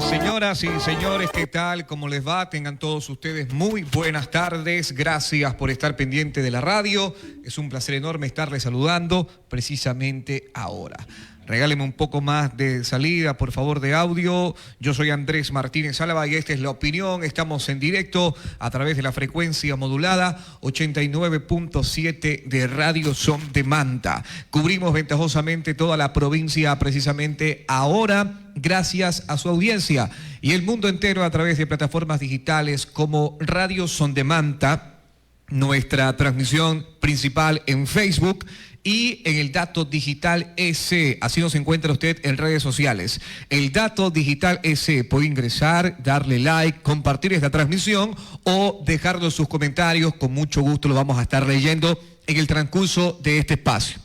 Señoras y señores, ¿qué tal? ¿Cómo les va? Tengan todos ustedes muy buenas tardes. Gracias por estar pendiente de la radio. Es un placer enorme estarles saludando precisamente ahora. Regáleme un poco más de salida, por favor, de audio. Yo soy Andrés Martínez Álava y esta es La Opinión. Estamos en directo a través de la frecuencia modulada 89.7 de Radio Son de Manta. Cubrimos ventajosamente toda la provincia precisamente ahora, gracias a su audiencia y el mundo entero a través de plataformas digitales como Radio Son de Manta, nuestra transmisión principal en Facebook y en el Dato Digital EC. Así nos encuentra usted en redes sociales. El Dato Digital EC. Puede ingresar, darle like, compartir esta transmisión o dejarnos sus comentarios. Con mucho gusto lo vamos a estar leyendo en el transcurso de este espacio.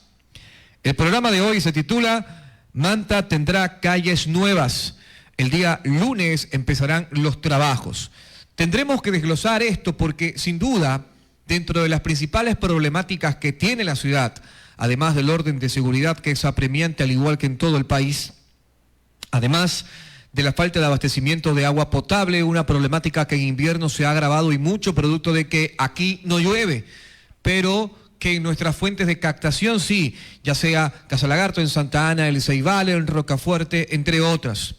El programa de hoy se titula Manta tendrá calles nuevas. El día lunes empezarán los trabajos. Tendremos que desglosar esto porque, sin duda, dentro de las principales problemáticas que tiene la ciudad, además del orden de seguridad que es apremiante al igual que en todo el país, además de la falta de abastecimiento de agua potable, una problemática que en invierno se ha agravado y mucho producto de que aquí no llueve, pero que en nuestras fuentes de captación sí, ya sea Casalagarto en Santa Ana, El Ceibal en Rocafuerte, entre otras.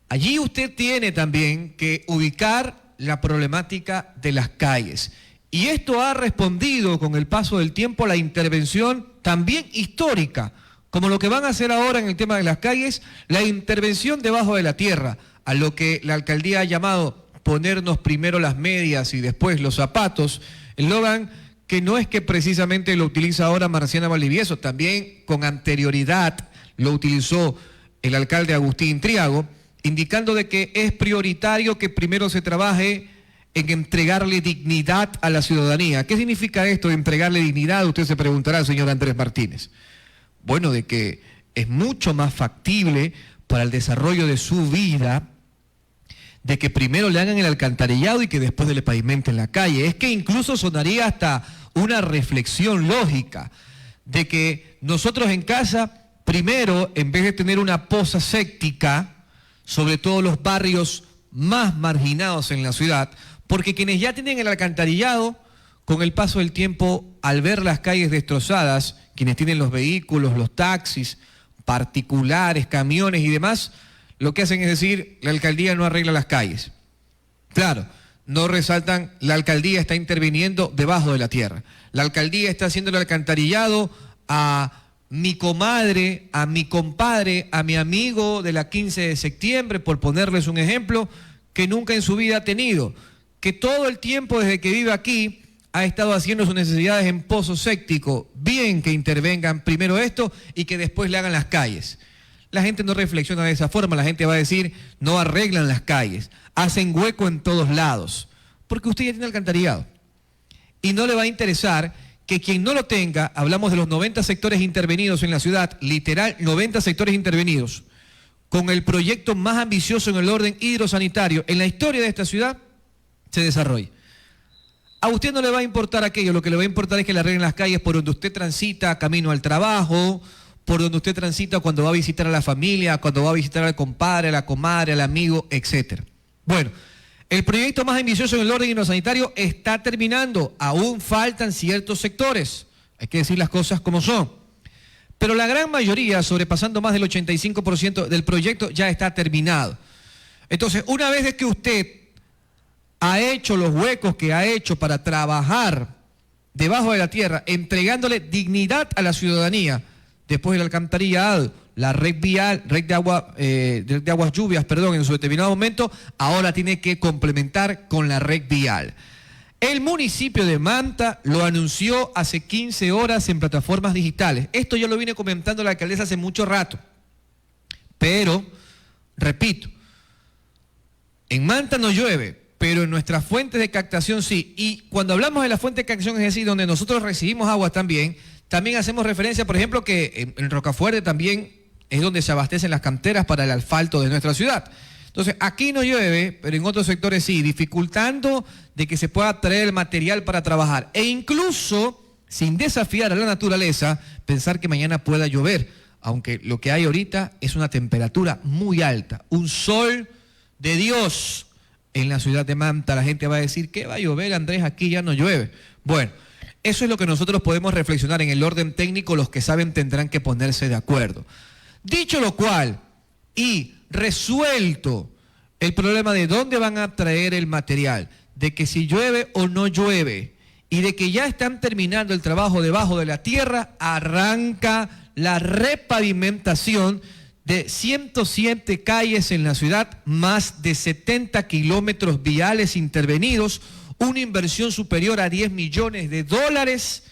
Allí usted tiene también que ubicar la problemática de las calles. Y esto ha respondido con el paso del tiempo a la intervención también histórica, como lo que van a hacer ahora en el tema de las calles, la intervención debajo de la tierra, a lo que la alcaldía ha llamado ponernos primero las medias y después los zapatos, eslogan que no es que precisamente lo utiliza ahora Marciana Valdivieso, también con anterioridad lo utilizó el alcalde Agustín Triago, indicando de que es prioritario que primero se trabaje en entregarle dignidad a la ciudadanía. ¿Qué significa esto de entregarle dignidad? Usted se preguntará, señor Andrés Martínez. Bueno, de que es mucho más factible para el desarrollo de su vida, de que primero le hagan el alcantarillado y que después le pavimenten la calle. Es que incluso sonaría hasta una reflexión lógica de que nosotros en casa, primero, en vez de tener una poza séptica, sobre todo los barrios más marginados en la ciudad, porque quienes ya tienen el alcantarillado, con el paso del tiempo, al ver las calles destrozadas, quienes tienen los vehículos, los taxis, particulares, camiones y demás, lo que hacen es decir, la alcaldía no arregla las calles. Claro, no resaltan, la alcaldía está interviniendo debajo de la tierra. La alcaldía está haciendo el alcantarillado a mi comadre, a mi compadre, a mi amigo de la 15 de septiembre, por ponerles un ejemplo, que nunca en su vida ha tenido, que todo el tiempo desde que vive aquí ha estado haciendo sus necesidades en pozo séptico. Bien que intervengan primero esto y que después le hagan las calles. La gente no reflexiona de esa forma, la gente va a decir, no arreglan las calles, hacen hueco en todos lados, porque usted ya tiene alcantarillado. Y no le va a interesar que quien no lo tenga, hablamos de los 90 sectores intervenidos en la ciudad, literal 90 sectores intervenidos, con el proyecto más ambicioso en el orden hidrosanitario en la historia de esta ciudad, se desarrolle. A usted no le va a importar aquello, lo que le va a importar es que le arreglen las calles por donde usted transita camino al trabajo, por donde usted transita cuando va a visitar a la familia, cuando va a visitar al compadre, a la comadre, al amigo, etc. Bueno, el proyecto más ambicioso en el orden hidrosanitario está terminando, aún faltan ciertos sectores, hay que decir las cosas como son, pero la gran mayoría, sobrepasando más del 85% del proyecto, ya está terminado. Entonces, una vez de que usted ha hecho los huecos que ha hecho para trabajar debajo de la tierra, entregándole dignidad a la ciudadanía, después del alcantarillado, la red vial, red de aguas lluvias, en su determinado momento, ahora tiene que complementar con la red vial. El municipio de Manta lo anunció hace 15 horas en plataformas digitales. Esto yo lo vine comentando la alcaldesa hace mucho rato. Pero, repito, en Manta no llueve, pero en nuestras fuentes de captación sí. Y cuando hablamos de la fuente de captación, es decir, donde nosotros recibimos agua también hacemos referencia, por ejemplo, que en Rocafuerte también es donde se abastecen las canteras para el asfalto de nuestra ciudad. Entonces, aquí no llueve, pero en otros sectores sí, dificultando de que se pueda traer el material para trabajar. E incluso, sin desafiar a la naturaleza, pensar que mañana pueda llover. aunque lo que hay ahorita es una temperatura muy alta, un sol de Dios en la ciudad de Manta. La gente va a decir, ¿qué va a llover, Andrés? Aquí ya no llueve. Bueno, eso es lo que nosotros podemos reflexionar en el orden técnico. Los que saben tendrán que ponerse de acuerdo. Dicho lo cual, y resuelto el problema de dónde van a traer el material, de que si llueve o no llueve, y de que ya están terminando el trabajo debajo de la tierra, arranca la repavimentación de 107 calles en la ciudad, más de 70 kilómetros viales intervenidos, una inversión superior a $10 millones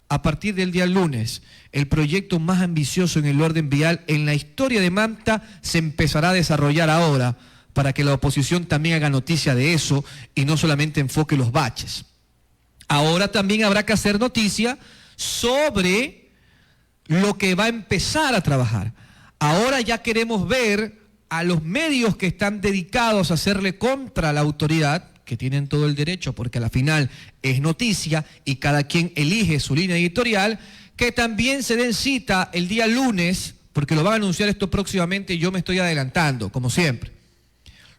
a partir del día lunes. El proyecto más ambicioso en el orden vial en la historia de Manta se empezará a desarrollar ahora, para que la oposición también haga noticia de eso y no solamente enfoque los baches. Ahora también habrá que hacer noticia sobre lo que va a empezar a trabajar. Ahora ya queremos ver a los medios que están dedicados a hacerle contra la autoridad, que tienen todo el derecho porque a la final es noticia y cada quien elige su línea editorial, que también se den cita el día lunes, porque lo van a anunciar esto próximamente y yo me estoy adelantando, como siempre.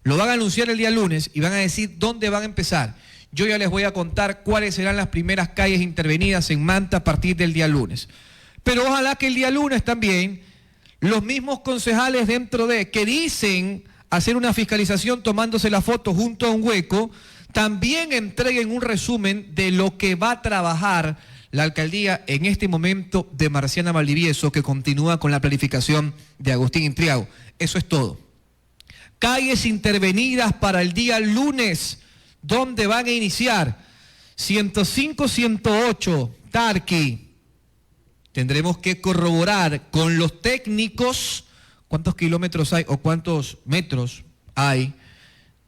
Lo van a anunciar el día lunes y van a decir dónde van a empezar. Yo ya les voy a contar cuáles serán las primeras calles intervenidas en Manta a partir del día lunes. Pero ojalá que el día lunes también los mismos concejales dentro de que dicen hacer una fiscalización tomándose la foto junto a un hueco, también entreguen un resumen de lo que va a trabajar la alcaldía en este momento de Marciana Valdivieso, que continúa con la planificación de Agustín Intriago. Eso es todo. Calles intervenidas para el día lunes, donde van a iniciar 105, 108, Tarqui. Tendremos que corroborar con los técnicos cuántos kilómetros hay o cuántos metros hay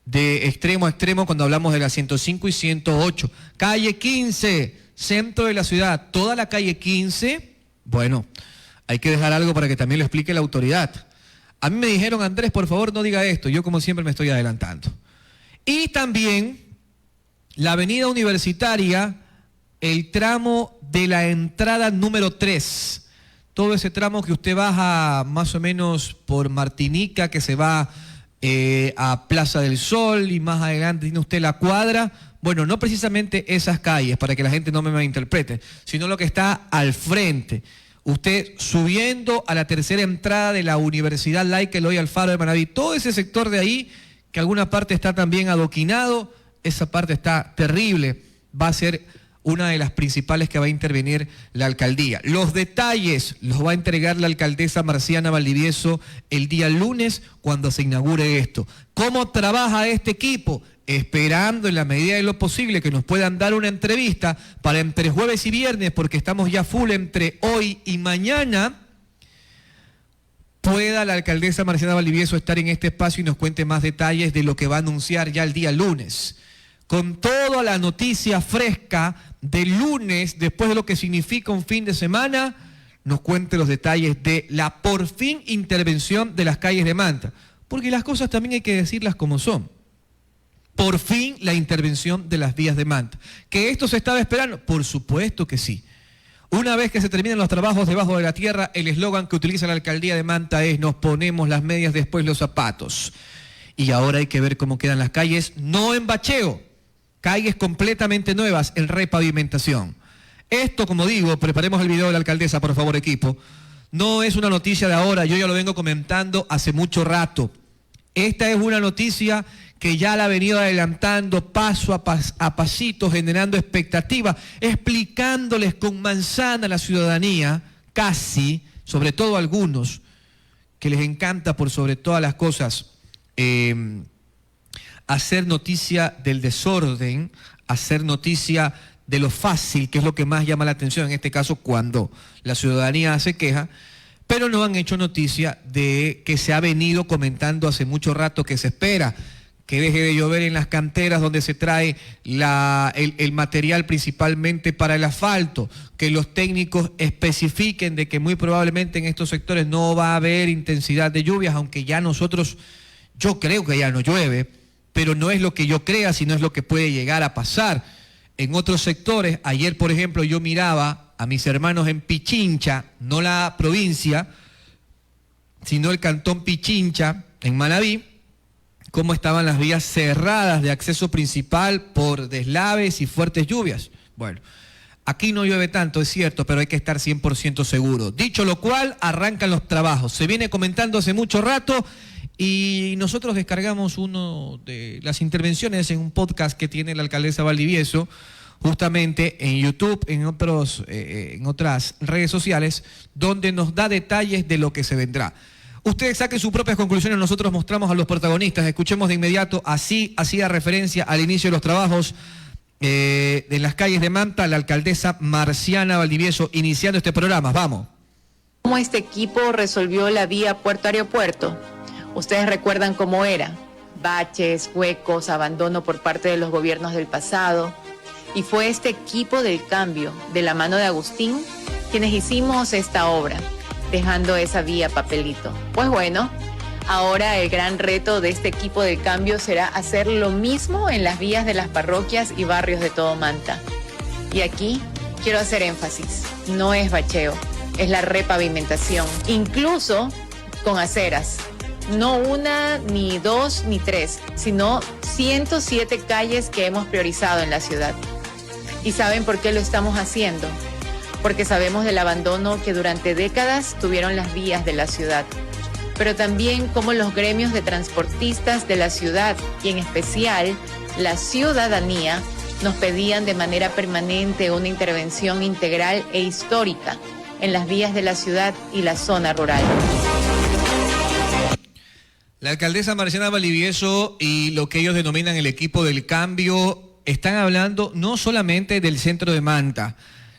de extremo a extremo cuando hablamos de la 105 y 108. Calle 15, centro de la ciudad, toda la calle 15, bueno, hay que dejar algo para que también lo explique la autoridad. A mí me dijeron, Andrés, por favor no diga esto, yo como siempre me estoy adelantando. Y también la avenida Universitaria, el tramo de la entrada número 3, todo ese tramo que usted baja más o menos por Martinica, que se va a Plaza del Sol y más adelante tiene usted la cuadra. Bueno, no precisamente esas calles, para que la gente no me malinterprete, sino lo que está al frente. Usted subiendo a la tercera entrada de la Universidad Laica Eloy Alfaro de Manaví, todo ese sector de ahí, que alguna parte está también adoquinado, esa parte está terrible, va a ser una de las principales que va a intervenir la alcaldía. Los detalles los va a entregar la alcaldesa Marciana Valdivieso el día lunes cuando se inaugure esto. ¿Cómo trabaja este equipo? Esperando en la medida de lo posible que nos puedan dar una entrevista para entre jueves y viernes, porque estamos ya full entre hoy y mañana, pueda la alcaldesa Marciana Valdivieso estar en este espacio y nos cuente más detalles de lo que va a anunciar ya el día lunes. Con toda la noticia fresca del lunes, después de lo que significa un fin de semana, nos cuente los detalles de la por fin intervención de las calles de Manta. Porque las cosas también hay que decirlas como son. Por fin la intervención de las vías de Manta. ¿Que esto se estaba esperando? Por supuesto que sí. Una vez que se terminen los trabajos debajo de la tierra, el eslogan que utiliza la alcaldía de Manta es: nos ponemos las medias, después los zapatos. Y ahora hay que ver cómo quedan las calles, no en bacheo, calles completamente nuevas en repavimentación. Esto, como digo, preparemos el video de la alcaldesa, por favor, equipo. No es una noticia de ahora, yo ya lo vengo comentando hace mucho rato. Esta es una noticia que ya la ha venido adelantando paso a pasito, generando expectativas, explicándoles con manzana a la ciudadanía, casi, sobre todo a algunos, que les encanta por sobre todas las cosas hacer noticia del desorden, hacer noticia de lo fácil, que es lo que más llama la atención en este caso cuando la ciudadanía hace queja, pero no han hecho noticia de que se ha venido comentando hace mucho rato que se espera que deje de llover en las canteras donde se trae el material principalmente para el asfalto, que los técnicos especifiquen de que muy probablemente en estos sectores no va a haber intensidad de lluvias, aunque ya nosotros, yo creo que ya no llueve, pero no es lo que yo crea, sino es lo que puede llegar a pasar. En otros sectores, ayer por ejemplo yo miraba a mis hermanos en Pichincha, no la provincia, sino el cantón Pichincha, en Manabí, cómo estaban las vías cerradas de acceso principal por deslaves y fuertes lluvias. Bueno, aquí no llueve tanto, es cierto, pero hay que estar 100% seguro. Dicho lo cual, arrancan los trabajos. Se viene comentando hace mucho rato y nosotros descargamos una de las intervenciones en un podcast que tiene la alcaldesa Valdivieso, justamente en YouTube, en otras redes sociales, donde nos da detalles de lo que se vendrá. Ustedes saquen sus propias conclusiones, nosotros mostramos a los protagonistas. Escuchemos de inmediato, así hacía referencia al inicio de los trabajos en las calles de Manta, la alcaldesa Marciana Valdivieso, iniciando este programa. Vamos. ¿Cómo este equipo resolvió la vía puerto-aeropuerto? Ustedes recuerdan cómo era: baches, huecos, abandono por parte de los gobiernos del pasado. Y fue este equipo del cambio, de la mano de Agustín, quienes hicimos esta obra, dejando esa vía papelito. Pues bueno, ahora el gran reto de este equipo del cambio será hacer lo mismo en las vías de las parroquias y barrios de todo Manta. Y aquí quiero hacer énfasis: no es bacheo, es la repavimentación, incluso con aceras. No una, ni dos, ni tres, sino 107 calles que hemos priorizado en la ciudad. ¿Y saben por qué lo estamos haciendo? Porque sabemos del abandono que durante décadas tuvieron las vías de la ciudad, pero también cómo los gremios de transportistas de la ciudad, y en especial la ciudadanía, nos pedían de manera permanente una intervención integral e histórica en las vías de la ciudad y la zona rural. La alcaldesa Marciana Valdivieso y lo que ellos denominan el equipo del cambio están hablando no solamente del centro de Manta,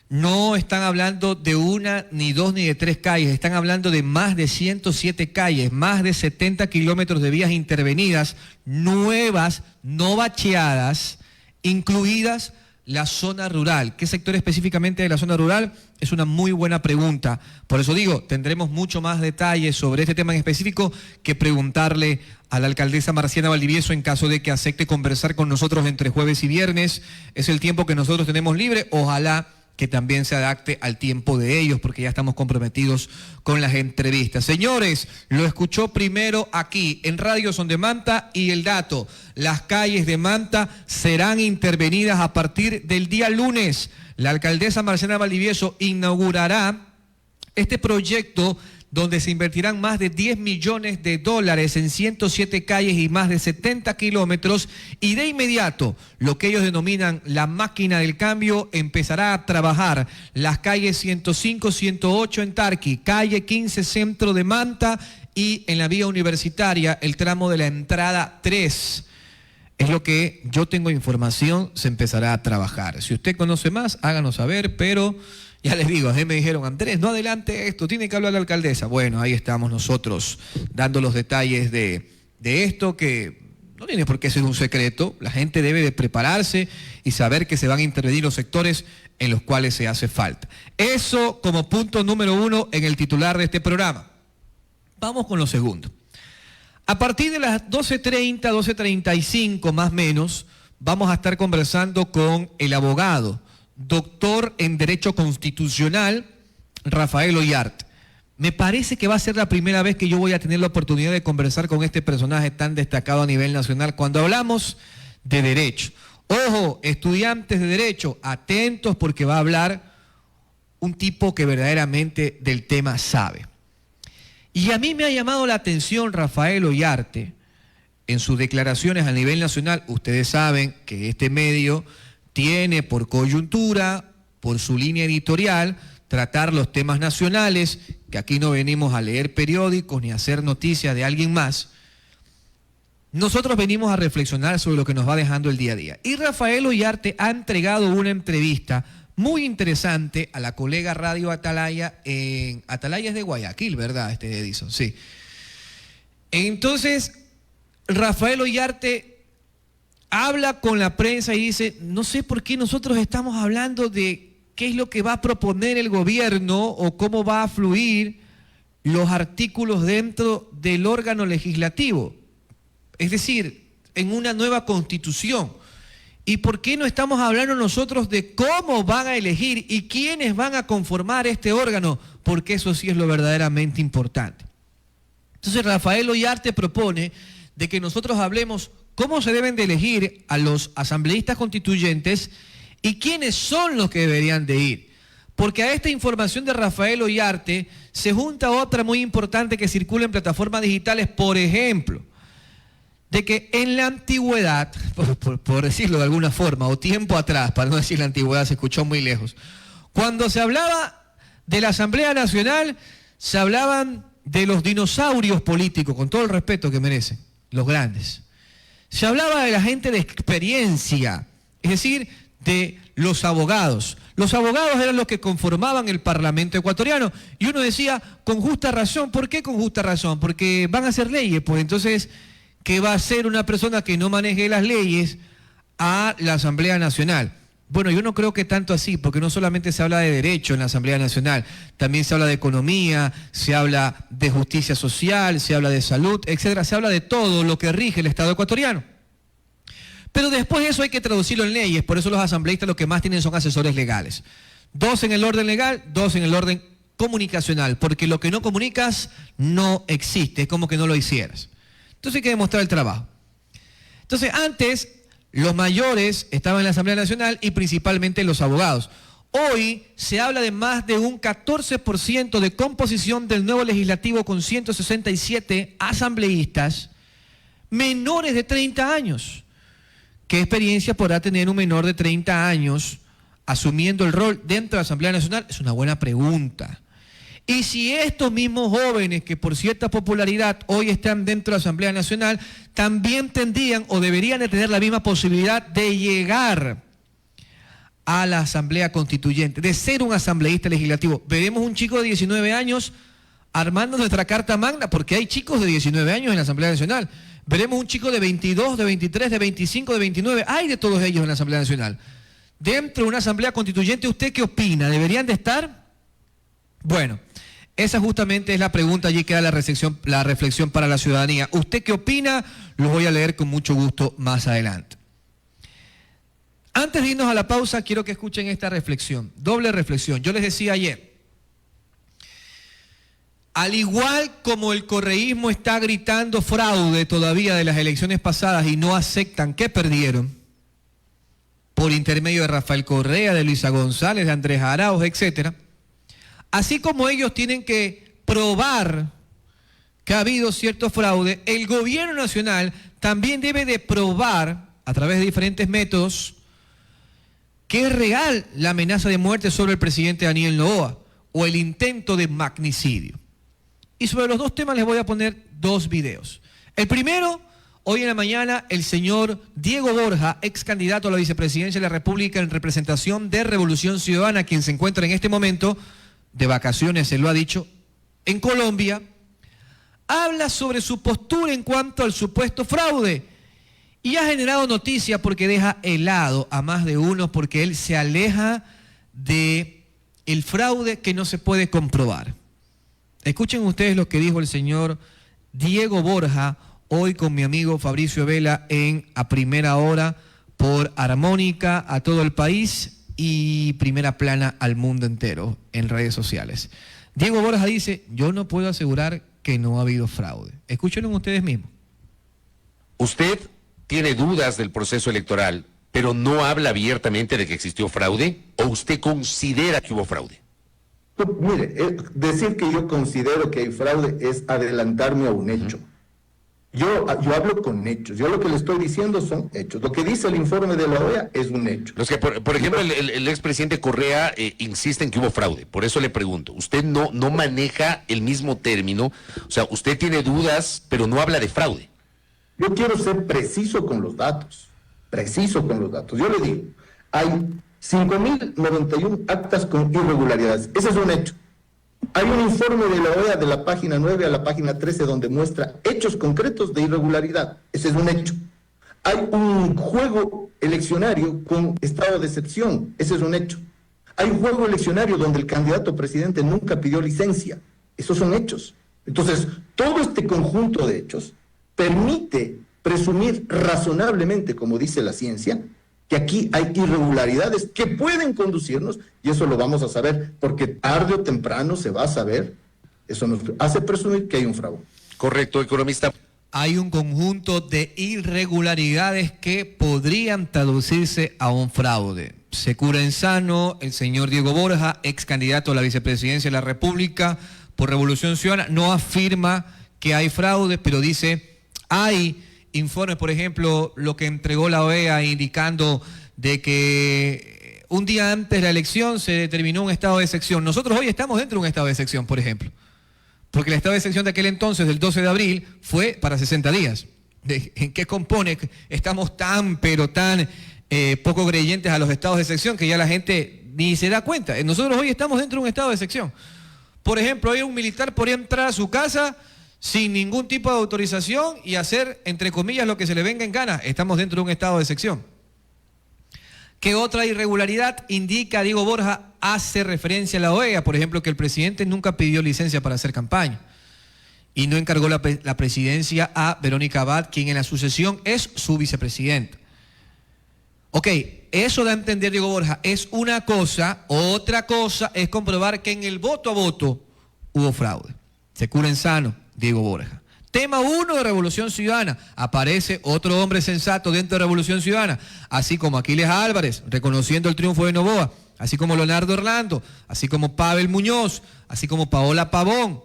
no están hablando de una, ni dos, ni de tres calles, están hablando de más de 107 calles, más de 70 kilómetros de vías intervenidas, nuevas, no bacheadas, incluidas la zona rural. ¿Qué sector específicamente de la zona rural? Es una muy buena pregunta. Por eso digo, tendremos mucho más detalles sobre este tema en específico que preguntarle a la alcaldesa Marciana Valdivieso en caso de que acepte conversar con nosotros entre jueves y viernes. Es el tiempo que nosotros tenemos libre. Ojalá que también se adapte al tiempo de ellos, porque ya estamos comprometidos con las entrevistas. Señores, lo escuchó primero aquí en Radio Son de Manta, y el dato: las calles de Manta serán intervenidas a partir del día lunes. La alcaldesa Marciana Valdivieso inaugurará este proyecto donde se invertirán más de $10 millones en 107 calles y más de 70 kilómetros, y de inmediato lo que ellos denominan la máquina del cambio empezará a trabajar las calles 105, 108 en Tarqui, calle 15 centro de Manta, y en la vía universitaria el tramo de la entrada 3. Es lo que yo tengo información, se empezará a trabajar. Si usted conoce más, háganos saber, pero ya les digo, a mí me dijeron: Andrés, no adelante esto, tiene que hablar la alcaldesa. Bueno, ahí estamos nosotros dando los detalles de esto, que no tiene por qué ser un secreto. La gente debe de prepararse y saber que se van a intervenir los sectores en los cuales se hace falta. Eso como punto número 1 en el titular de este programa. Vamos con lo segundo. A partir de las 12:30, 12:35 más o menos, vamos a estar conversando con el abogado, doctor en Derecho Constitucional, Rafael Ollarte. Me parece que va a ser la primera vez que yo voy a tener la oportunidad de conversar con este personaje tan destacado a nivel nacional cuando hablamos de derecho. Ojo, estudiantes de derecho, atentos, porque va a hablar un tipo que verdaderamente del tema sabe. Y a mí me ha llamado la atención Rafael Ollarte en sus declaraciones a nivel nacional. Ustedes saben que este medio tiene por coyuntura, por su línea editorial, tratar los temas nacionales, que aquí no venimos a leer periódicos ni a hacer noticias de alguien más. Nosotros venimos a reflexionar sobre lo que nos va dejando el día a día. Y Rafael Ollarte ha entregado una entrevista muy interesante a la colega Radio Atalaya, Atalaya es de Guayaquil, ¿verdad, Edison? Sí. Entonces, Rafael Ollarte habla con la prensa y dice: no sé por qué nosotros estamos hablando de qué es lo que va a proponer el gobierno o cómo va a fluir los artículos dentro del órgano legislativo, es decir, en una nueva constitución. ¿Y por qué no estamos hablando nosotros de cómo van a elegir y quiénes van a conformar este órgano? Porque eso sí es lo verdaderamente importante. Entonces Rafael Ollarte propone de que nosotros hablemos cómo se deben de elegir a los asambleístas constituyentes y quiénes son los que deberían de ir. Porque a esta información de Rafael Ollarte se junta otra muy importante que circula en plataformas digitales, por ejemplo, de que en la antigüedad, por decirlo de alguna forma, o tiempo atrás, para no decir la antigüedad, se escuchó muy lejos, cuando se hablaba de la Asamblea Nacional, se hablaban de los dinosaurios políticos, con todo el respeto que merecen, los grandes. Se hablaba de la gente de experiencia, es decir, de los abogados. Los abogados eran los que conformaban el Parlamento ecuatoriano. Y uno decía, con justa razón. ¿Por qué con justa razón? Porque van a hacer leyes. Pues entonces, ¿qué va a hacer una persona que no maneje las leyes a la Asamblea Nacional? Bueno, yo no creo que tanto así, porque no solamente se habla de derecho en la Asamblea Nacional, también se habla de economía, se habla de justicia social, se habla de salud, etcétera. Se habla de todo lo que rige el Estado ecuatoriano. Pero después eso hay que traducirlo en leyes, por eso los asambleístas lo que más tienen son asesores legales. 2 en el orden legal, 2 en el orden comunicacional, porque lo que no comunicas no existe, es como que no lo hicieras. Entonces hay que demostrar el trabajo. Entonces antes los mayores estaban en la Asamblea Nacional y principalmente los abogados. Hoy se habla de más de un 14% de composición del nuevo legislativo con 167 asambleístas menores de 30 años. ¿Qué experiencia podrá tener un menor de 30 años asumiendo el rol dentro de la Asamblea Nacional? Es una buena pregunta. Y si estos mismos jóvenes que por cierta popularidad hoy están dentro de la Asamblea Nacional, también tendrían o deberían de tener la misma posibilidad de llegar a la Asamblea Constituyente, de ser un asambleísta legislativo. Veremos un chico de 19 años armando nuestra Carta Magna, porque hay chicos de 19 años en la Asamblea Nacional. Veremos un chico de 22, de 23, de 25, de 29. Hay de todos ellos en la Asamblea Nacional. Dentro de una Asamblea Constituyente, ¿usted qué opina? ¿Deberían de estar? Bueno, esa justamente es la pregunta, allí queda la reflexión para la ciudadanía. ¿Usted qué opina? Los voy a leer con mucho gusto más adelante. Antes de irnos a la pausa, quiero que escuchen esta reflexión, doble reflexión. Yo les decía ayer, al igual como el correísmo está gritando fraude todavía de las elecciones pasadas y no aceptan que perdieron, por intermedio de Rafael Correa, de Luisa González, de Andrés Arauz, etcétera, así como ellos tienen que probar que ha habido cierto fraude, el gobierno nacional también debe de probar, a través de diferentes métodos, que es real la amenaza de muerte sobre el presidente Daniel Noboa o el intento de magnicidio. Y sobre los dos temas les voy a poner 2 videos. El primero, hoy en la mañana, el señor Diego Borja, ex candidato a la vicepresidencia de la República en representación de Revolución Ciudadana, quien se encuentra en este momento de vacaciones, se lo ha dicho, en Colombia, habla sobre su postura en cuanto al supuesto fraude y ha generado noticia porque deja helado a más de uno, porque él se aleja de el fraude que no se puede comprobar. Escuchen ustedes lo que dijo el señor Diego Borja hoy con mi amigo Fabricio Vela en A Primera Hora por Armónica a todo el país y Primera Plana al mundo entero en redes sociales. Diego Borja dice, yo no puedo asegurar que no ha habido fraude. Escúchenlo ustedes mismos. Usted tiene dudas del proceso electoral, pero no habla abiertamente de que existió fraude, ¿o usted considera que hubo fraude? Mire, decir que yo considero que hay fraude es adelantarme a un hecho. Yo hablo con hechos. Yo lo que le estoy diciendo son hechos. Lo que dice el informe de la OEA es un hecho. Los que, por ejemplo, el expresidente Correa insiste en que hubo fraude. Por eso le pregunto. Usted no maneja el mismo término. O sea, usted tiene dudas, pero no habla de fraude. Yo quiero ser preciso con los datos. Preciso con los datos. Yo le digo, hay 5.091 actas con irregularidades. Ese es un hecho. Hay un informe de la OEA de la página 9 a la página 13 donde muestra hechos concretos de irregularidad. Ese es un hecho. Hay un juego eleccionario con estado de excepción. Ese es un hecho. Hay un juego eleccionario donde el candidato presidente nunca pidió licencia. Esos son hechos. Entonces, todo este conjunto de hechos permite presumir razonablemente, como dice la ciencia, que aquí hay irregularidades que pueden conducirnos, y eso lo vamos a saber, porque tarde o temprano se va a saber, eso nos hace presumir que hay un fraude. Correcto, economista. Hay un conjunto de irregularidades que podrían traducirse a un fraude. Se cura en sano el señor Diego Borja, ex candidato a la vicepresidencia de la República por Revolución Ciudadana, no afirma que hay fraude, pero dice, hay informes, por ejemplo, lo que entregó la OEA indicando de que un día antes de la elección se determinó un estado de excepción. Nosotros hoy estamos dentro de un estado de excepción, por ejemplo. Porque el estado de excepción de aquel entonces, del 12 de abril, fue para 60 días. ¿En qué compone? Estamos tan, pero tan poco creyentes a los estados de excepción que ya la gente ni se da cuenta. Nosotros hoy estamos dentro de un estado de excepción. Por ejemplo, hoy un militar podría entrar a su casa sin ningún tipo de autorización y hacer, entre comillas, lo que se le venga en gana. Estamos dentro de un estado de excepción. ¿Qué otra irregularidad indica Diego Borja? Hace referencia a la OEA, por ejemplo, que el presidente nunca pidió licencia para hacer campaña y no encargó la presidencia a Verónica Abad, quien en la sucesión es su vicepresidenta. Ok, eso da a entender Diego Borja, es una cosa, otra cosa es comprobar que en el voto a voto hubo fraude. Se cura en sano, Diego Borja. Tema 1 de Revolución Ciudadana. Aparece otro hombre sensato dentro de Revolución Ciudadana, así como Aquiles Álvarez, reconociendo el triunfo de Noboa, así como Leonardo Orlando, así como Pavel Muñoz, así como Paola Pavón,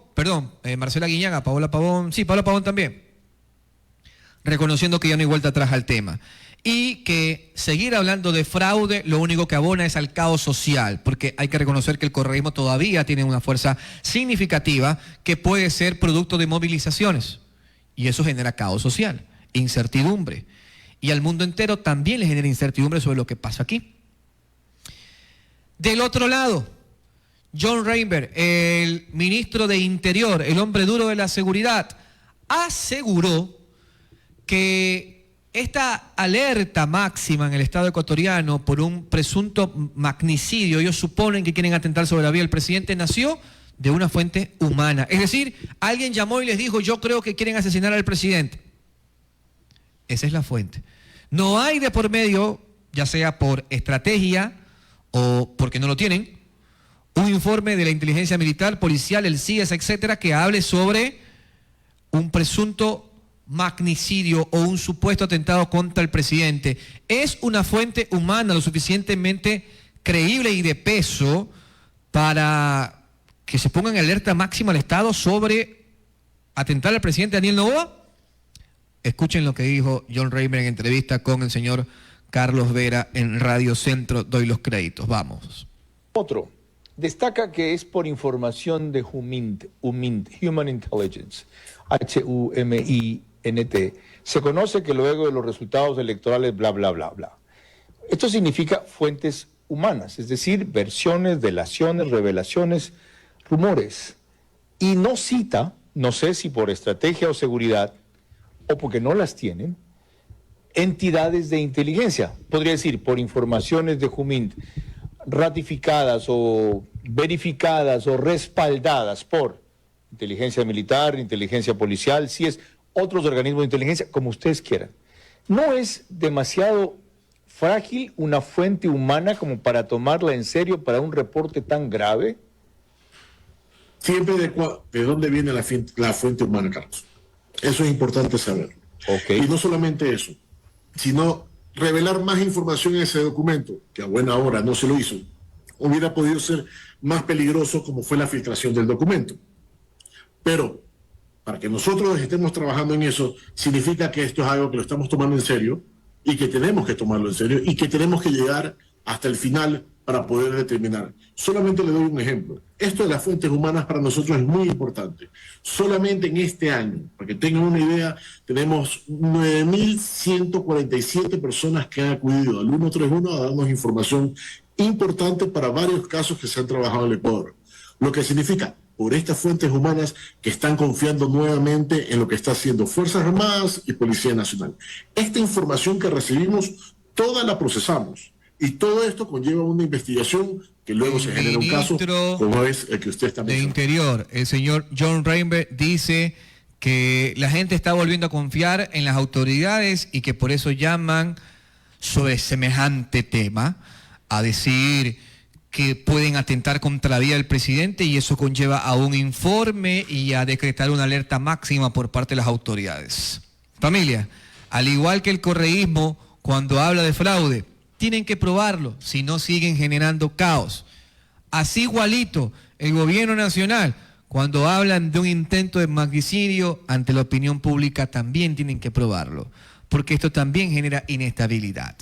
Marcela Guiñaga, Paola Pavón, sí, Paola Pavón también, reconociendo que ya no hay vuelta atrás al tema. Y que seguir hablando de fraude lo único que abona es al caos social, porque hay que reconocer que el correísmo todavía tiene una fuerza significativa que puede ser producto de movilizaciones. Y eso genera caos social, incertidumbre. Y al mundo entero también le genera incertidumbre sobre lo que pasa aquí. Del otro lado, John Reinberg, el ministro de Interior, el hombre duro de la seguridad, aseguró que esta alerta máxima en el Estado ecuatoriano por un presunto magnicidio, ellos suponen que quieren atentar sobre la vida del presidente, nació de una fuente humana. Es decir, alguien llamó y les dijo, yo creo que quieren asesinar al presidente. Esa es la fuente. No hay de por medio, ya sea por estrategia o porque no lo tienen, un informe de la inteligencia militar, policial, el CIES, etcétera, que hable sobre un presunto magnicidio o un supuesto atentado contra el presidente. Es una fuente humana lo suficientemente creíble y de peso para que se ponga en alerta máxima al Estado sobre atentar al presidente Daniel Noboa. Escuchen lo que dijo John Reinberg en entrevista con el señor Carlos Vera en Radio Centro. Doy los créditos. Vamos. Otro, destaca que es por información de HUMINT, Human Intelligence, HUMINT. Se conoce que luego de los resultados electorales, bla, bla, bla, bla. Esto significa fuentes humanas, es decir, versiones, delaciones, revelaciones, rumores. Y no cita, no sé si por estrategia o seguridad, o porque no las tienen, entidades de inteligencia. Podría decir, por informaciones de HUMINT, ratificadas o verificadas o respaldadas por inteligencia militar, inteligencia policial, si es otros organismos de inteligencia, como ustedes quieran. ¿No es demasiado frágil una fuente humana como para tomarla en serio para un reporte tan grave? Siempre de dónde viene la fuente humana, Carlos. Eso es importante saber. Okay. Y no solamente eso, sino revelar más información en ese documento, que a buena hora no se lo hizo, hubiera podido ser más peligroso como fue la filtración del documento. Pero para que nosotros estemos trabajando en eso, significa que esto es algo que lo estamos tomando en serio y que tenemos que tomarlo en serio y que tenemos que llegar hasta el final para poder determinar. Solamente le doy un ejemplo. Esto de las fuentes humanas para nosotros es muy importante. Solamente en este año, para que tengan una idea, tenemos 9.147 personas que han acudido al 131 a darnos información importante para varios casos que se han trabajado en el Ecuador. Lo que significa, por estas fuentes humanas que están confiando nuevamente en lo que está haciendo Fuerzas Armadas y Policía Nacional. Esta información que recibimos, toda la procesamos. Y todo esto conlleva una investigación que luego se genera un caso, como es el que usted está mencionando. De Interior, el señor John Reinberg dice que la gente está volviendo a confiar en las autoridades y que por eso llaman sobre semejante tema a decir que pueden atentar contra la vida del presidente y eso conlleva a un informe y a decretar una alerta máxima por parte de las autoridades. Familia, al igual que el correísmo, cuando habla de fraude, tienen que probarlo, si no siguen generando caos. Así igualito, el gobierno nacional, cuando hablan de un intento de magnicidio ante la opinión pública, también tienen que probarlo, porque esto también genera inestabilidad.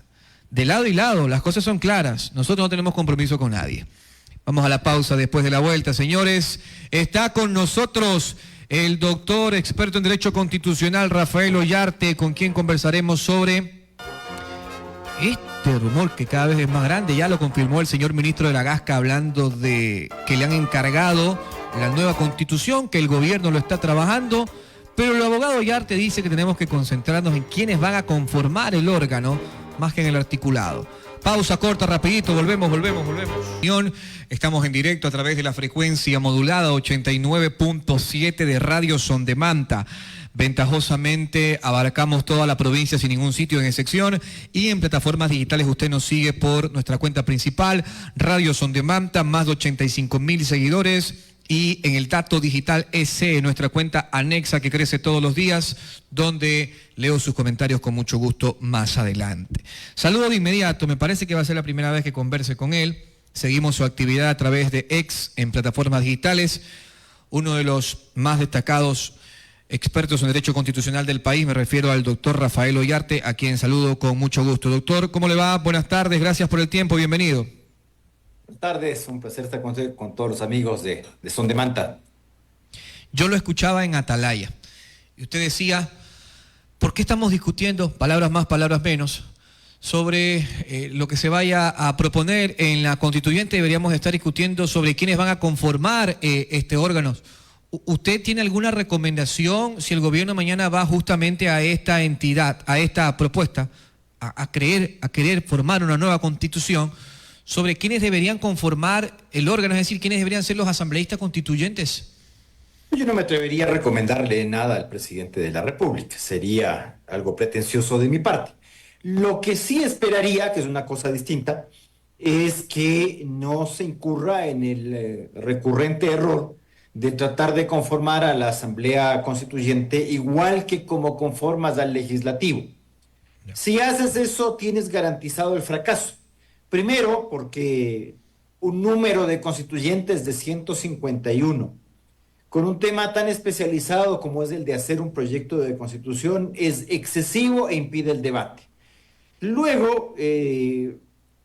De lado y lado, las cosas son claras, nosotros no tenemos compromiso con nadie. Vamos a la pausa después de la vuelta, señores. Está con nosotros el doctor experto en Derecho Constitucional, Rafael Ollarte, con quien conversaremos sobre este rumor que cada vez es más grande. Ya lo confirmó el señor ministro de la Gasca, hablando de que le han encargado la nueva constitución, que el gobierno lo está trabajando, pero el abogado Ollarte dice que tenemos que concentrarnos en quiénes van a conformar el órgano, más que en el articulado. Pausa corta, rapidito, volvemos. Estamos en directo a través de la frecuencia modulada 89.7 de Radio Sondemanta. Ventajosamente abarcamos toda la provincia sin ningún sitio en excepción, y en plataformas digitales usted nos sigue por nuestra cuenta principal, Radio Sondemanta, más de 85.000 seguidores, y en el dato digital EC, nuestra cuenta anexa que crece todos los días, donde leo sus comentarios con mucho gusto más adelante. Saludo de inmediato, me parece que va a ser la primera vez que converse con él. Seguimos su actividad a través de X en plataformas digitales, uno de los más destacados expertos en Derecho Constitucional del país, me refiero al doctor Rafael Ollarte, a quien saludo con mucho gusto. Doctor, ¿cómo le va? Buenas tardes, gracias por el tiempo, bienvenido. Buenas tardes, un placer estar con todos los amigos de Sondemanta. Yo lo escuchaba en Atalaya, y usted decía, ¿por qué estamos discutiendo, palabras más, palabras menos, sobre lo que se vaya a proponer en la constituyente? Deberíamos estar discutiendo sobre quiénes van a conformar este órgano. ¿Usted tiene alguna recomendación si el gobierno mañana va justamente a esta entidad, a esta propuesta, a querer formar una nueva constitución, sobre quiénes deberían conformar el órgano, es decir, quiénes deberían ser los asambleístas constituyentes? Yo no me atrevería a recomendarle nada al presidente de la República, sería algo pretencioso de mi parte. Lo que sí esperaría, que es una cosa distinta, es que no se incurra en el recurrente error de tratar de conformar a la Asamblea Constituyente igual que como conformas al Legislativo. Si haces eso, tienes garantizado el fracaso. Primero, porque un número de constituyentes de 151, con un tema tan especializado como es el de hacer un proyecto de constitución, es excesivo e impide el debate. Luego,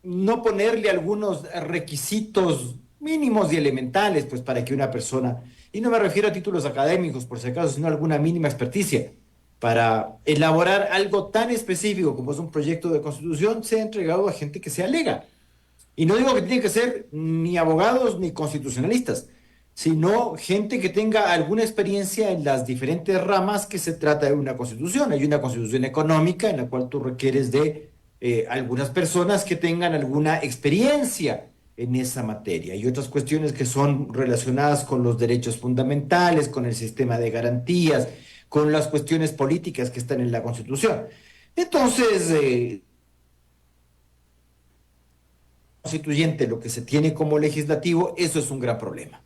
no ponerle algunos requisitos mínimos y elementales, pues para que una persona, y no me refiero a títulos académicos por si acaso, sino alguna mínima experticia, para elaborar algo tan específico como es un proyecto de constitución, sea entregado a gente que sea legal. Y no digo que tienen que ser ni abogados ni constitucionalistas, sino gente que tenga alguna experiencia en las diferentes ramas que se trata de una constitución. Hay una constitución económica en la cual tú requieres de algunas personas que tengan alguna experiencia en esa materia, y otras cuestiones que son relacionadas con los derechos fundamentales, con el sistema de garantías, con las cuestiones políticas que están en la Constitución. Entonces, constituyente, lo que se tiene como legislativo, eso es un gran problema.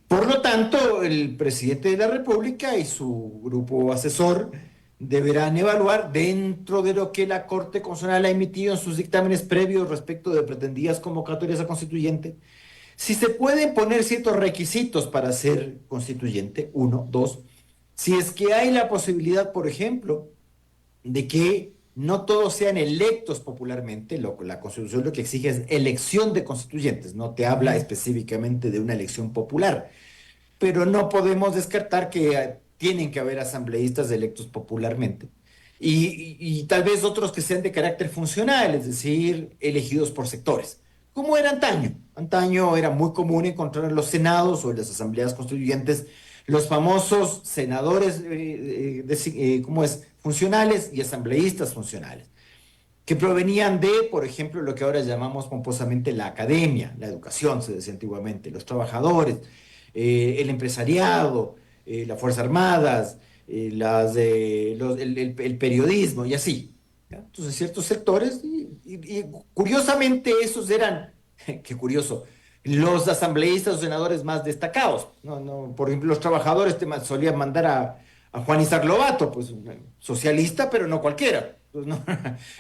Por lo tanto, el presidente de la República y su grupo asesor deberán evaluar, dentro de lo que la Corte Constitucional ha emitido en sus dictámenes previos respecto de pretendidas convocatorias a constituyente, si se pueden poner ciertos requisitos para ser constituyente, uno, dos, si es que hay la posibilidad, por ejemplo, de que no todos sean electos popularmente. La Constitución lo que exige es elección de constituyentes, no te habla específicamente de una elección popular, pero no podemos descartar que tienen que haber asambleístas electos popularmente y tal vez otros que sean de carácter funcional, es decir, elegidos por sectores, como era antaño. Antaño era muy común encontrar en los senados o en las asambleas constituyentes los famosos senadores funcionales y asambleístas funcionales, que provenían de, por ejemplo, lo que ahora llamamos pomposamente la academia, la educación, se decía antiguamente, los trabajadores, el empresariado, las Fuerzas Armadas, el periodismo y así, ¿ya? Entonces ciertos sectores, y curiosamente esos eran qué curioso, los asambleístas o senadores más destacados. Por ejemplo, los trabajadores solían mandar a Juan Isaac Lobato, pues socialista, pero no cualquiera. Pues, no,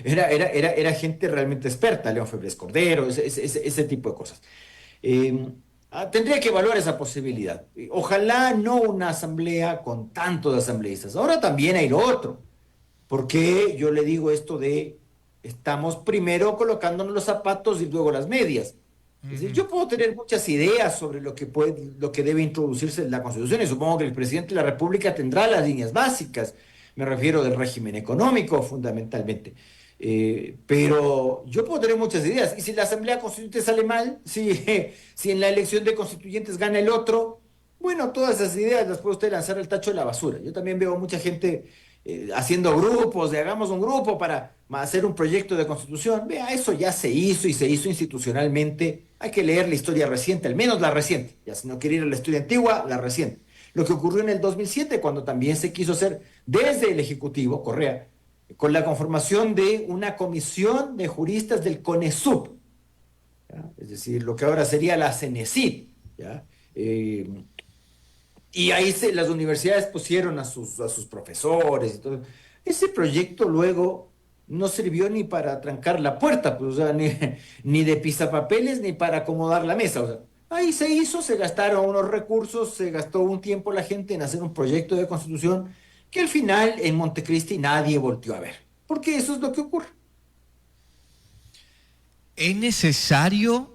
era gente realmente experta, León Febres Cordero, ese tipo de cosas. Tendría que evaluar esa posibilidad. Ojalá no una asamblea con tantos asambleístas. Ahora también hay lo otro. Porque yo le digo esto de estamos primero colocándonos los zapatos y luego las medias. Es decir, yo puedo tener muchas ideas sobre lo que debe introducirse en la Constitución y supongo que el presidente de la República tendrá las líneas básicas. Me refiero del régimen económico, fundamentalmente. Pero yo puedo tener muchas ideas. Y si la Asamblea Constituyente sale mal, si en la elección de constituyentes gana el otro, bueno, todas esas ideas las puede usted lanzar al tacho de la basura. Yo también veo mucha gente haciendo grupos, hagamos un grupo para hacer un proyecto de constitución. Vea, eso ya se hizo y se hizo institucionalmente. Hay que leer la historia reciente, al menos la reciente. Ya si no quiere ir a la historia antigua, la reciente. Lo que ocurrió en el 2007, cuando también se quiso hacer desde el Ejecutivo, Correa, con la conformación de una comisión de juristas del CONESUB, ¿ya? Es decir, lo que ahora sería la CENESID, ¿ya? Y ahí las universidades pusieron a sus profesores y todo. Ese proyecto luego no sirvió ni para trancar la puerta, pues, o sea, ni de pisapapeles ni para acomodar la mesa. O sea, ahí se hizo, se gastaron unos recursos, se gastó un tiempo la gente en hacer un proyecto de constitución que al final en Montecristi nadie volteó a ver. Porque eso es lo que ocurre. Es necesario,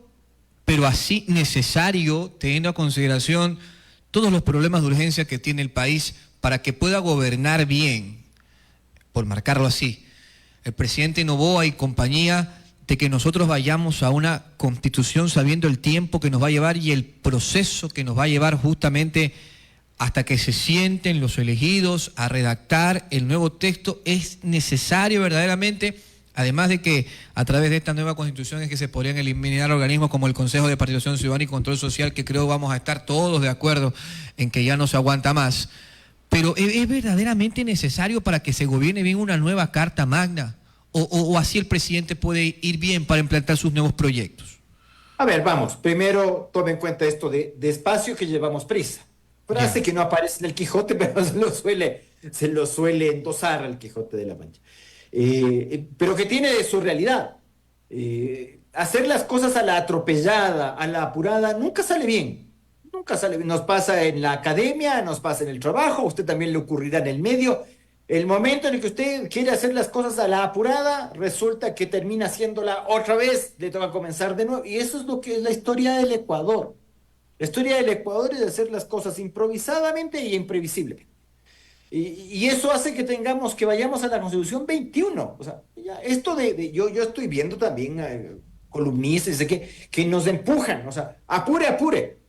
pero así necesario, teniendo a consideración todos los problemas de urgencia que tiene el país para que pueda gobernar bien, por marcarlo así, el presidente Noboa y compañía, de que nosotros vayamos a una constitución sabiendo el tiempo que nos va a llevar y el proceso que nos va a llevar justamente hasta que se sienten los elegidos a redactar el nuevo texto. Es necesario verdaderamente, además de que a través de esta nueva constitución es que se podrían eliminar organismos como el Consejo de Participación Ciudadana y Control Social, que creo vamos a estar todos de acuerdo en que ya no se aguanta más. Pero ¿es verdaderamente necesario para que se gobierne bien una nueva Carta Magna? ¿O así el presidente puede ir bien para implantar sus nuevos proyectos? A ver, vamos. Primero, tome en cuenta esto de despacio que llevamos prisa. Frase que no aparece en el Quijote, pero se lo suele endosar al Quijote de la Mancha. Pero que tiene su realidad. Hacer las cosas a la atropellada, a la apurada, nunca sale bien. Nunca sale bien. Nos pasa en la academia, nos pasa en el trabajo, a usted también le ocurrirá en el medio. El momento en el que usted quiere hacer las cosas a la apurada, resulta que termina haciéndola otra vez, le toca comenzar de nuevo. Y eso es lo que es la historia del Ecuador. La historia del Ecuador es de hacer las cosas improvisadamente y imprevisiblemente. Y eso hace que vayamos a la Constitución 21. O sea, ya esto yo estoy viendo también columnistas que nos empujan. O sea, apure.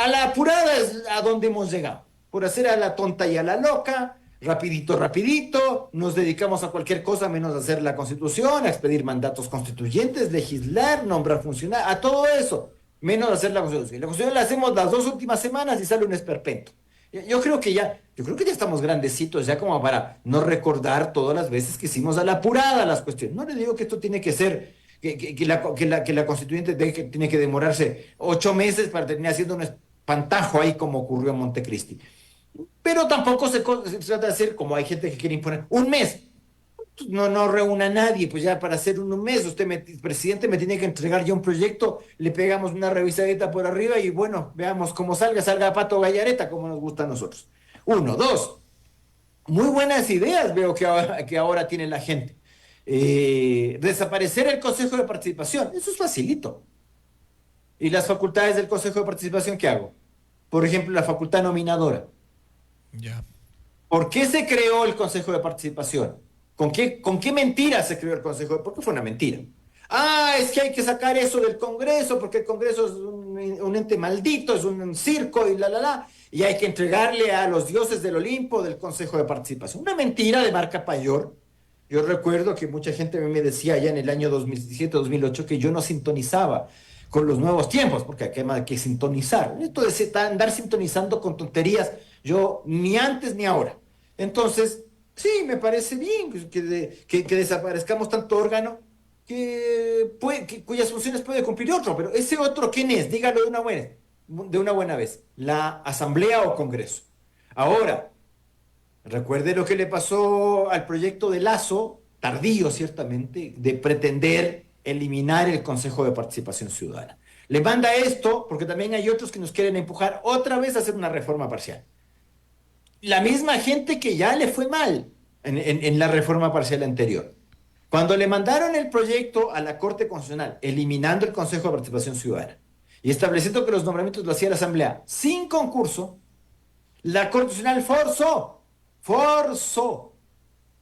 A la apurada es a donde hemos llegado. Por hacer a la tonta y a la loca, rapidito, nos dedicamos a cualquier cosa menos a hacer la Constitución, a expedir mandatos constituyentes, legislar, nombrar funcionarios, a todo eso, menos hacer la Constitución. La Constitución la hacemos las 2 últimas semanas y sale un esperpento. Yo creo que ya estamos grandecitos ya como para no recordar todas las veces que hicimos a la apurada las cuestiones. No le digo que esto tiene que ser, que la constituyente tiene que demorarse 8 meses para terminar haciendo un espantajo ahí como ocurrió en Montecristi. Pero tampoco se trata de hacer como hay gente que quiere imponer un mes. No reúna a nadie, pues ya para hacer un mes, presidente, me tiene que entregar ya un proyecto, le pegamos una revisadita por arriba y bueno, veamos cómo salga Pato Gallareta, como nos gusta a nosotros. 1, 2, muy buenas ideas veo que ahora tiene la gente. Desaparecer el Consejo de Participación, eso es facilito. ¿Y las facultades del Consejo de Participación qué hago? Por ejemplo, la facultad nominadora. Ya. ¿Por qué se creó el Consejo de Participación? ¿Con qué mentira se creó el Consejo? Porque fue una mentira. Es que hay que sacar eso del Congreso, porque el Congreso es un ente maldito, es un circo y y hay que entregarle a los dioses del Olimpo del Consejo de Participación. Una mentira de marca mayor. Yo recuerdo que mucha gente me decía ya en el año 2017-2008 que yo no sintonizaba con los nuevos tiempos, porque hay que sintonizar. Esto de andar sintonizando con tonterías, yo ni antes ni ahora. Entonces, sí, me parece bien que desaparezcamos tanto órgano. cuyas funciones puede cumplir otro, pero ese otro, ¿quién es? Dígalo de una buena vez. ¿La Asamblea o Congreso? Ahora, recuerde lo que le pasó al proyecto de Lazo, tardío ciertamente, de pretender eliminar el Consejo de Participación Ciudadana. Le manda esto porque también hay otros que nos quieren empujar otra vez a hacer una reforma parcial. La misma gente que ya le fue mal en la reforma parcial anterior. Cuando le mandaron el proyecto a la Corte Constitucional, eliminando el Consejo de Participación Ciudadana y estableciendo que los nombramientos lo hacía la Asamblea sin concurso, la Corte Constitucional forzó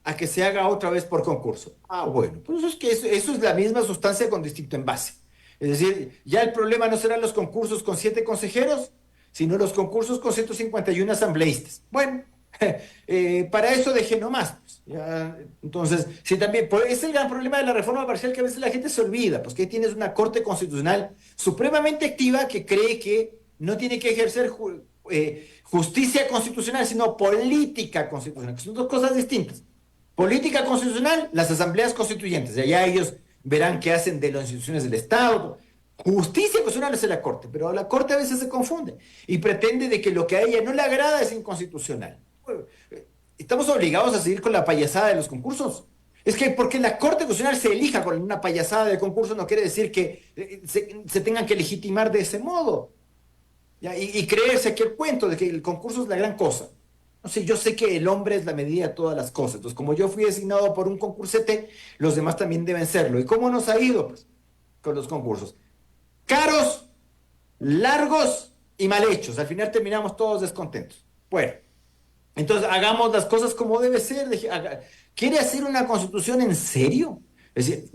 a que se haga otra vez por concurso. Bueno, pues eso es la misma sustancia con distinto envase. Es decir, ya el problema no serán los concursos con 7 consejeros, sino los concursos con 151 asambleístas. Bueno, para eso dejé nomás. Pues, ya, entonces, sí, también, pues, es el gran problema de la reforma parcial que a veces la gente se olvida, pues que ahí tienes una Corte Constitucional supremamente activa que cree que no tiene que ejercer justicia constitucional, sino política constitucional, que son dos cosas distintas. Política constitucional, las asambleas constituyentes, de allá ellos verán qué hacen de las instituciones del Estado. Justicia constitucional es la Corte, pero la Corte a veces se confunde y pretende de que lo que a ella no le agrada es inconstitucional. ¿Estamos obligados a seguir con la payasada de los concursos? Es que porque la Corte Constitucional se elija con una payasada de concurso no quiere decir que se tengan que legitimar de ese modo. ¿Ya? Y creerse que el cuento de que el concurso es la gran cosa. No sé, yo sé que el hombre es la medida de todas las cosas. Entonces, como yo fui designado por un concursete, los demás también deben serlo. ¿Y cómo nos ha ido, pues, con los concursos? Caros, largos y mal hechos. Al final terminamos todos descontentos. Bueno, entonces hagamos las cosas como debe ser. ¿Quiere hacer una constitución en serio? Es decir,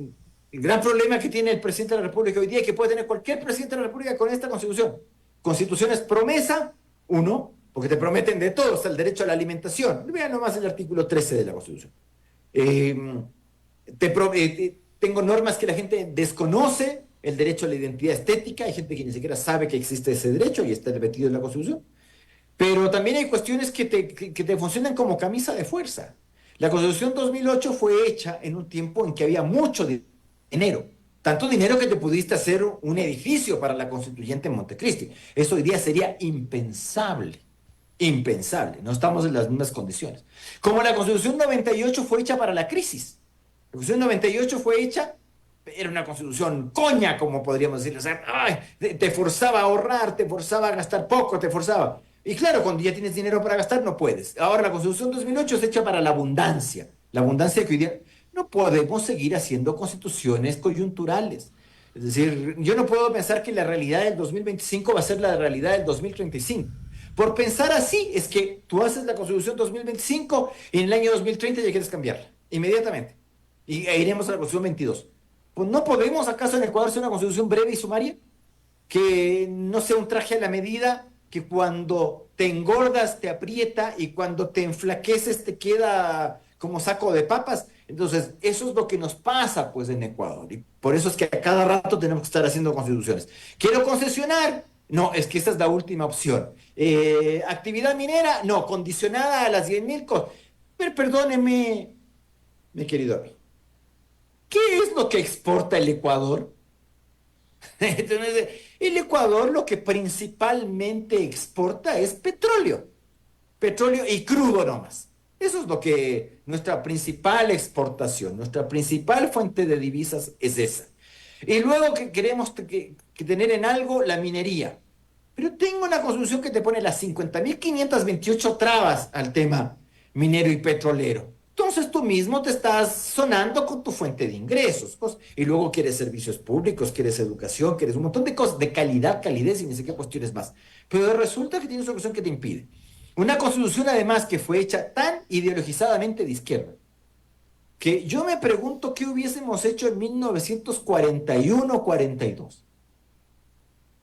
el gran problema que tiene el presidente de la República hoy día y que puede tener cualquier presidente de la República con esta constitución. Constitución es promesa, uno, porque te prometen de todo, hasta el derecho a la alimentación. Vean nomás el artículo 13 de la Constitución. Tengo normas que la gente desconoce, el derecho a la identidad estética, hay gente que ni siquiera sabe que existe ese derecho y está metido en la Constitución. Pero también hay cuestiones que te funcionan como camisa de fuerza. La Constitución 2008 fue hecha en un tiempo en que había mucho dinero. Tanto dinero que te pudiste hacer un edificio para la constituyente en Montecristi. Eso hoy día sería impensable. Impensable. No estamos en las mismas condiciones. Como la Constitución 98 fue hecha para la crisis. La Constitución 98 fue hecha, era una constitución coña, como podríamos decirlo. O sea, te forzaba a ahorrar, te forzaba a gastar poco, te forzaba. Y claro, cuando ya tienes dinero para gastar, no puedes. Ahora la Constitución 2008 es hecha para la abundancia. La abundancia que hoy día... No podemos seguir haciendo constituciones coyunturales. Es decir, yo no puedo pensar que la realidad del 2025 va a ser la realidad del 2035. Por pensar así, es que tú haces la Constitución 2025 y en el año 2030 ya quieres cambiarla, inmediatamente. E iremos a la Constitución 22. Pues no podemos, ¿acaso en Ecuador hacer una Constitución breve y sumaria? Que no sea un traje a la medida, que cuando te engordas te aprieta y cuando te enflaqueces te queda como saco de papas. Entonces, eso es lo que nos pasa, pues, en Ecuador. Y por eso es que a cada rato tenemos que estar haciendo constituciones. ¿Quiero concesionar? No, es que esta es la última opción. ¿Actividad minera? No, condicionada a las 10.000 cosas. Pero perdóneme, mi querido amigo, ¿qué es lo que exporta el Ecuador? Entonces, el Ecuador lo que principalmente exporta es petróleo. Petróleo y crudo nomás. Eso es lo que nuestra principal exportación, nuestra principal fuente de divisas es esa. Y luego que queremos que tener en algo la minería. Pero tengo una constitución que te pone las 50.528 trabas al tema minero y petrolero. Entonces tú mismo te estás sonando con tu fuente de ingresos. Y luego quieres servicios públicos, quieres educación, quieres un montón de cosas de calidad, calidez y ni sé qué cuestiones más. Pero resulta que tienes una cuestión que te impide. Una constitución además que fue hecha tan ideologizadamente de izquierda, que yo me pregunto qué hubiésemos hecho en 1941-42,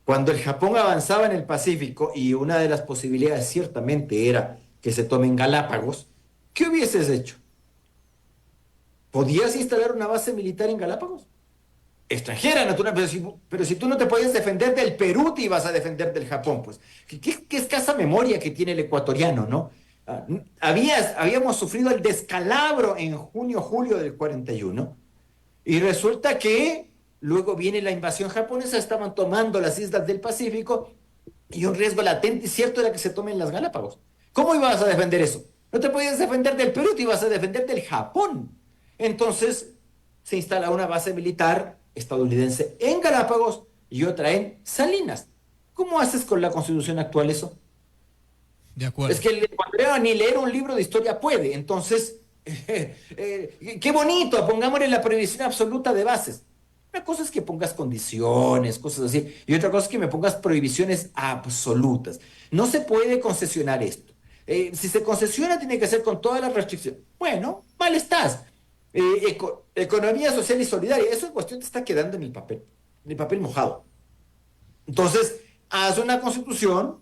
cuando el Japón avanzaba en el Pacífico y una de las posibilidades ciertamente era que se tomen Galápagos. ¿Qué hubieses hecho? ¿Podías instalar una base militar en Galápagos? Extranjera, natural, pero si tú no te podías defender del Perú, te ibas a defender del Japón, pues. Qué escasa memoria que tiene el ecuatoriano, ¿no? Habíamos sufrido el descalabro en junio, julio del 41, Y resulta que luego viene la invasión japonesa, estaban tomando las islas del Pacífico y un riesgo latente y cierto era que se tomen las Galápagos. ¿Cómo ibas a defender eso? No te podías defender del Perú, te ibas a defender del Japón. Entonces se instala una base militar estadounidense en Galápagos y otra en Salinas. ¿Cómo haces con la constitución actual eso? De acuerdo. Es que el ecuatoriano ni leer un libro de historia puede. Entonces, qué bonito, pongámosle la prohibición absoluta de bases. Una cosa es que pongas condiciones, cosas así, y otra cosa es que me pongas prohibiciones absolutas. No se puede concesionar esto. Si se concesiona, tiene que ser con todas las restricciones. Bueno, mal estás. Economía social y solidaria, eso en cuestión te está quedando en el papel mojado. Entonces, haz una constitución,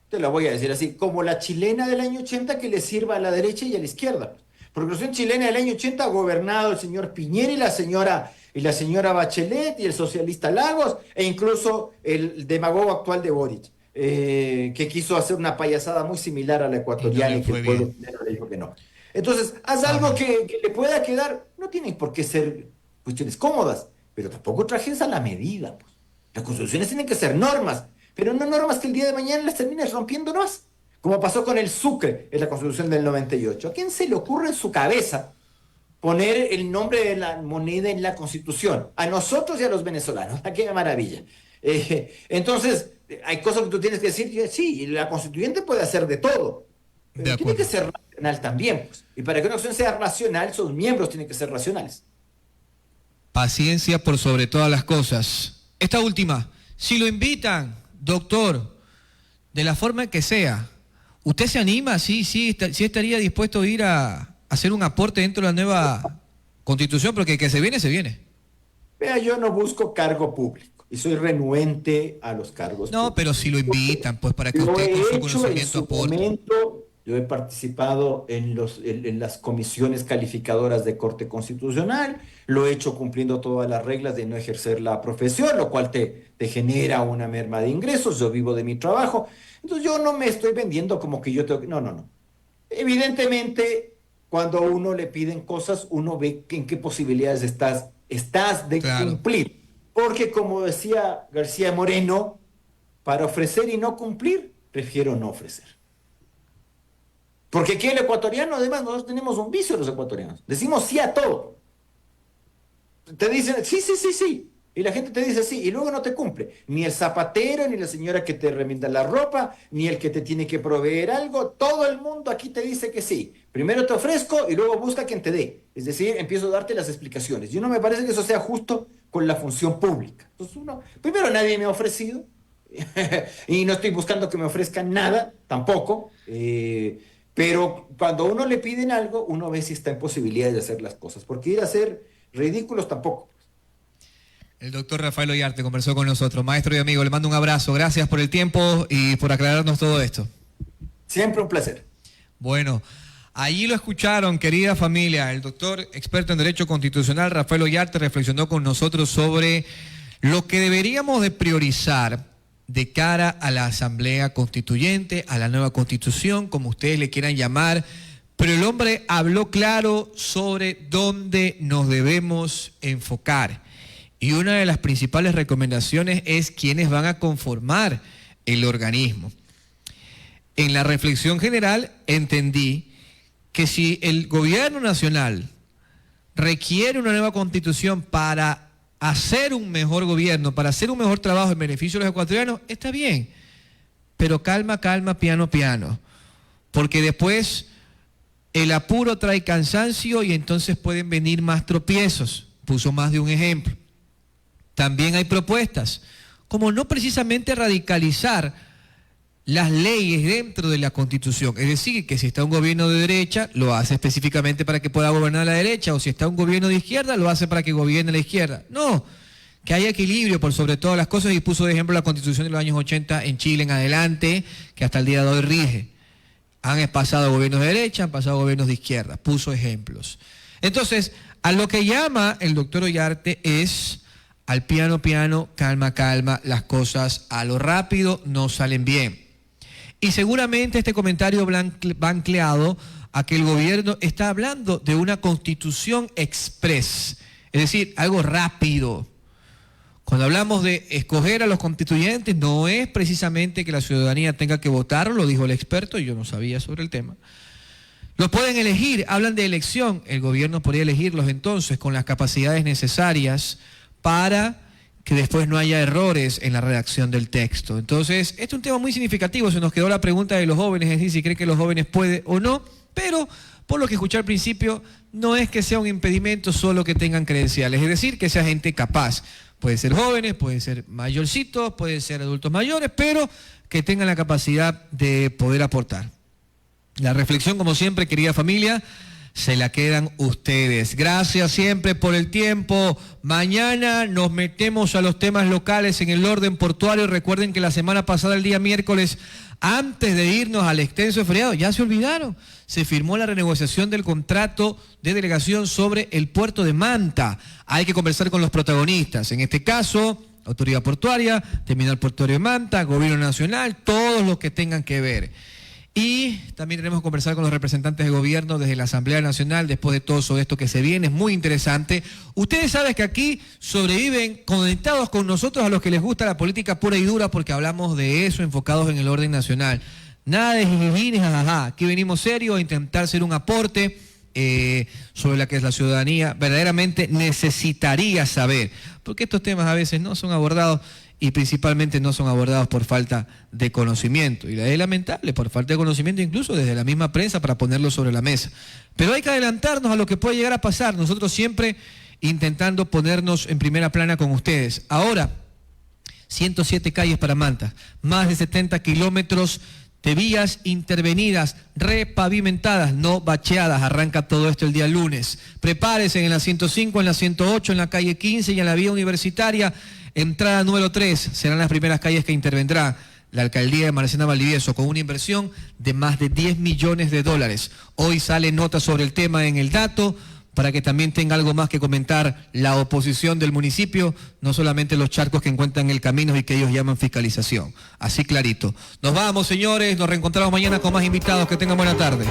te la voy a decir así, como la chilena del año 80 que le sirva a la derecha y a la izquierda. Porque la constitución chilena del año 80 ha gobernado el señor Piñera y la señora Bachelet y el socialista Lagos e incluso el demagogo actual de Boric, que quiso hacer una payasada muy similar a la ecuatoriana y que el pueblo chileno le dijo que no. Entonces, haz algo que le pueda quedar. No tienen por qué ser cuestiones cómodas, pero tampoco trajes a la medida. Pues. Las constituciones tienen que ser normas, pero no normas que el día de mañana las termines rompiendo más, como pasó con el Sucre en la Constitución del 98. ¿A quién se le ocurre en su cabeza poner el nombre de la moneda en la Constitución? A nosotros y a los venezolanos. ¡Qué maravilla! Entonces, hay cosas que tú tienes que decir, sí, la constituyente puede hacer de todo, pero tiene que ser racional también. Pues. Y para que una acción sea racional, sus miembros tienen que ser racionales. Paciencia por sobre todas las cosas. Esta última, si lo invitan, doctor, de la forma que sea, ¿usted se anima? Sí estaría dispuesto a ir a hacer un aporte dentro de la nueva constitución, porque que se viene, se viene. Vea, yo no busco cargo público y soy renuente a los cargos públicos. Pero si lo invitan, pues para que usted con su conocimiento aporte. Yo he participado en las comisiones calificadoras de Corte Constitucional, lo he hecho cumpliendo todas las reglas de no ejercer la profesión, lo cual te genera una merma de ingresos, yo vivo de mi trabajo, entonces yo no me estoy vendiendo como que yo tengo que... No. Evidentemente, cuando a uno le piden cosas, uno ve en qué posibilidades estás de cumplir, porque como decía García Moreno, para ofrecer y no cumplir, prefiero no ofrecer. Porque aquí el ecuatoriano, además, nosotros tenemos un vicio los ecuatorianos. Decimos sí a todo. Te dicen sí. Y la gente te dice sí, y luego no te cumple. Ni el zapatero, ni la señora que te remienda la ropa, ni el que te tiene que proveer algo. Todo el mundo aquí te dice que sí. Primero te ofrezco y luego busca quien te dé. Es decir, empiezo a darte las explicaciones. Y no me parece que eso sea justo con la función pública. Entonces primero nadie me ha ofrecido. Y no estoy buscando que me ofrezcan nada, tampoco. Pero cuando a uno le piden algo, uno ve si está en posibilidad de hacer las cosas. Porque ir a ser ridículos tampoco. El doctor Rafael Ollarte conversó con nosotros. Maestro y amigo, le mando un abrazo. Gracias por el tiempo y por aclararnos todo esto. Siempre un placer. Bueno, allí lo escucharon, querida familia. El doctor experto en Derecho Constitucional, Rafael Ollarte, reflexionó con nosotros sobre lo que deberíamos de priorizar de cara a la Asamblea Constituyente, a la nueva Constitución, como ustedes le quieran llamar, pero el hombre habló claro sobre dónde nos debemos enfocar. Y una de las principales recomendaciones es quiénes van a conformar el organismo. En la reflexión general entendí que si el gobierno nacional requiere una nueva constitución para hacer un mejor gobierno, para hacer un mejor trabajo en beneficio de los ecuatorianos, está bien. Pero calma, piano, porque después el apuro trae cansancio y entonces pueden venir más tropiezos. Puso más de un ejemplo. También hay propuestas, como no precisamente radicalizar las leyes dentro de la Constitución. Es decir, que si está un gobierno de derecha, lo hace específicamente para que pueda gobernar la derecha, o si está un gobierno de izquierda, lo hace para que gobierne la izquierda. No, que haya equilibrio por sobre todas las cosas, y puso de ejemplo la Constitución de los años 80 en Chile en adelante, que hasta el día de hoy rige. Han pasado gobiernos de derecha, han pasado gobiernos de izquierda, puso ejemplos. Entonces, a lo que llama el doctor Ollarte es al piano, calma, las cosas a lo rápido no salen bien. Y seguramente este comentario va ancleado a que el gobierno está hablando de una constitución express. Es decir, algo rápido. Cuando hablamos de escoger a los constituyentes, no es precisamente que la ciudadanía tenga que votar, lo dijo el experto, y yo no sabía sobre el tema. Los pueden elegir, hablan de elección, el gobierno podría elegirlos entonces con las capacidades necesarias para que después no haya errores en la redacción del texto. Entonces, este es un tema muy significativo, se nos quedó la pregunta de los jóvenes, es decir, si creen que los jóvenes pueden o no, pero por lo que escuché al principio, no es que sea un impedimento solo que tengan credenciales, es decir, que sea gente capaz. Puede ser jóvenes, puede ser mayorcitos, puede ser adultos mayores, pero que tengan la capacidad de poder aportar. La reflexión, como siempre, querida familia, se la quedan ustedes. Gracias siempre por el tiempo. Mañana nos metemos a los temas locales en el orden portuario. Recuerden que la semana pasada, el día miércoles, antes de irnos al extenso feriado, ya se olvidaron, se firmó la renegociación del contrato de delegación sobre el puerto de Manta. Hay que conversar con los protagonistas, en este caso, Autoridad Portuaria, Terminal Portuario de Manta, Gobierno Nacional, todos los que tengan que ver. Y también tenemos que conversar con los representantes de gobierno desde la Asamblea Nacional, después de todo esto que se viene, es muy interesante. Ustedes saben que aquí sobreviven conectados con nosotros a los que les gusta la política pura y dura, porque hablamos de eso, enfocados en el orden nacional. Nada de jijijines, jajaja. Aquí venimos serios a intentar hacer un aporte sobre la que la ciudadanía verdaderamente necesitaría saber, porque estos temas a veces no son abordados y principalmente no son abordados por falta de conocimiento. Y es lamentable, por falta de conocimiento incluso desde la misma prensa para ponerlo sobre la mesa. Pero hay que adelantarnos a lo que puede llegar a pasar, nosotros siempre intentando ponernos en primera plana con ustedes. Ahora, 107 calles para Manta, más de 70 kilómetros de vías intervenidas, repavimentadas, no bacheadas. Arranca todo esto el día lunes. Prepárense en la 105, en la 108, en la calle 15 y en la vía universitaria. Entrada número 3, serán las primeras calles que intervendrá la alcaldía de Marcena Valdivieso con una inversión de más de $10 millones. Hoy sale nota sobre el tema en El Dato para que también tenga algo más que comentar la oposición del municipio, no solamente los charcos que encuentran en el camino y que ellos llaman fiscalización. Así clarito. Nos vamos, señores, nos reencontramos mañana con más invitados. Que tengan buena tarde.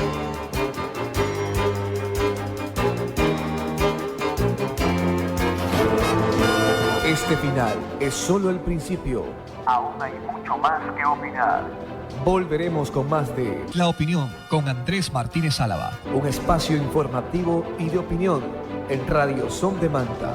Este final es solo el principio. Aún hay mucho más que opinar. Volveremos con más de La Opinión con Andrés Martínez Álava. un espacio informativo y de opinión en Radio Son de Manta.